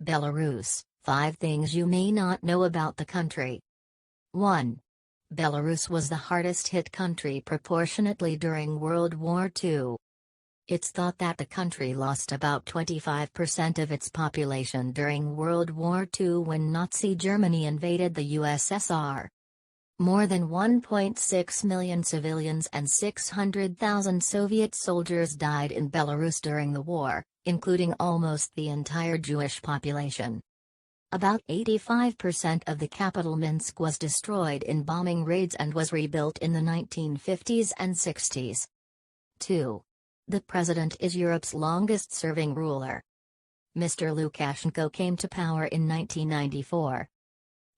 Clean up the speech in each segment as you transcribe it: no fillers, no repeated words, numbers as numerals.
Belarus, 5 things you may not know about the country. 1. Belarus was the hardest hit country proportionately during World War II. It's thought that the country lost about 25% of its population during World War II when Nazi Germany invaded the USSR. More than 1.6 million civilians and 600,000 Soviet soldiers died in Belarus during the war, including almost the entire Jewish population. About 85% of the capital Minsk was destroyed in bombing raids and was rebuilt in the 1950s and 60s. 2. The president is Europe's longest-serving ruler. Mr. Lukashenko came to power in 1994.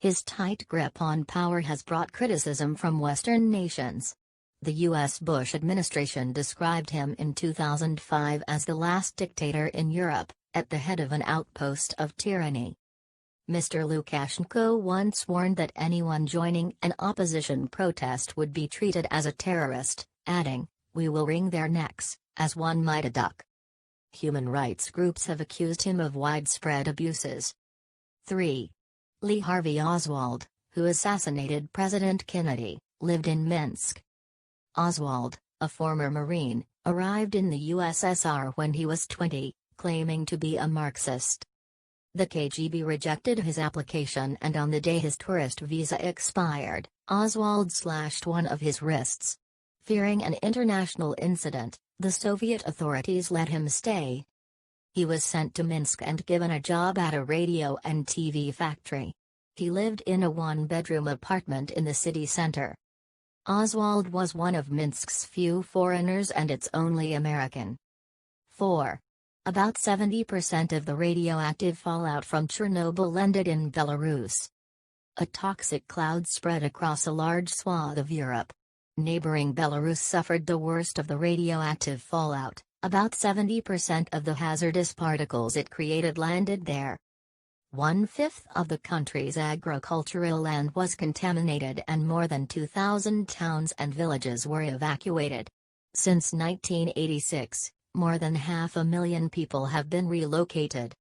His tight grip on power has brought criticism from Western nations. The U.S. Bush administration described him in 2005 as the last dictator in Europe, at the head of an outpost of tyranny. Mr. Lukashenko once warned that anyone joining an opposition protest would be treated as a terrorist, adding, "We will wring their necks, as one might a duck." Human rights groups have accused him of widespread abuses. 3. Lee Harvey Oswald, who assassinated President Kennedy, lived in Minsk. Oswald, a former Marine, arrived in the USSR when he was 20, claiming to be a Marxist. The KGB rejected his application, and on the day his tourist visa expired, Oswald slashed one of his wrists. Fearing an international incident, the Soviet authorities let him stay. He was sent to Minsk and given a job at a radio and TV factory. He lived in a one-bedroom apartment in the city center. Oswald was one of Minsk's few foreigners and its only American. 4. About 70% of the radioactive fallout from Chernobyl landed in Belarus. A toxic cloud spread across a large swath of Europe. Neighboring Belarus suffered the worst of the radioactive fallout. About 70% of the hazardous particles it created landed there. 1/5 of the country's agricultural land was contaminated and more than 2,000 towns and villages were evacuated. Since 1986, more than 500,000 people have been relocated.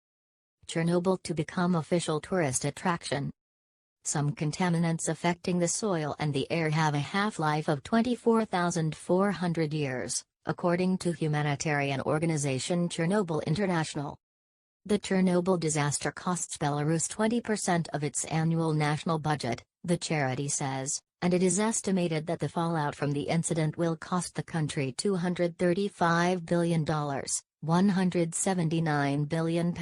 Chernobyl to become official tourist attraction. Some contaminants affecting the soil and the air have a half-life of 24,400 years. According to humanitarian organization Chernobyl International. The Chernobyl disaster costs Belarus 20% of its annual national budget, the charity says, and it is estimated that the fallout from the incident will cost the country $235 billion, £179 billion.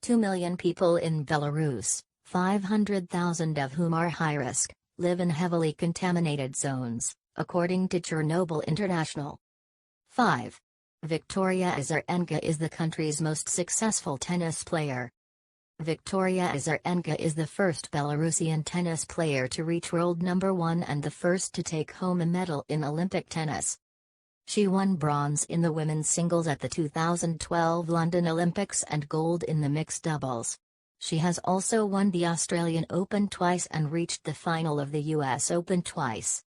2 million people in Belarus, 500,000 of whom are high risk, live in heavily contaminated zones, according to Chernobyl International. 5. Victoria Azarenka is the country's most successful tennis player. Victoria Azarenka is the first Belarusian tennis player to reach world number 1 and the first to take home a medal in Olympic tennis. She won bronze in the women's singles at the 2012 London Olympics and gold in the mixed doubles. She has also won the Australian Open twice and reached the final of the US Open twice.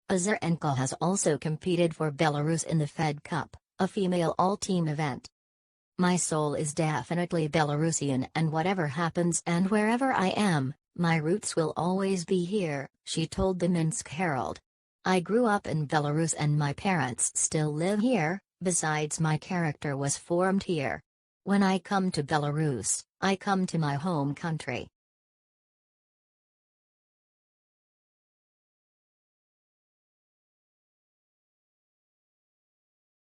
Azarenka has also competed for Belarus in the Fed Cup, a female all-team event. "My soul is definitely Belarusian, and whatever happens and wherever I am, my roots will always be here," she told the Minsk Herald. "I grew up in Belarus and my parents still live here, besides my character was formed here. When I come to Belarus, I come to my home country.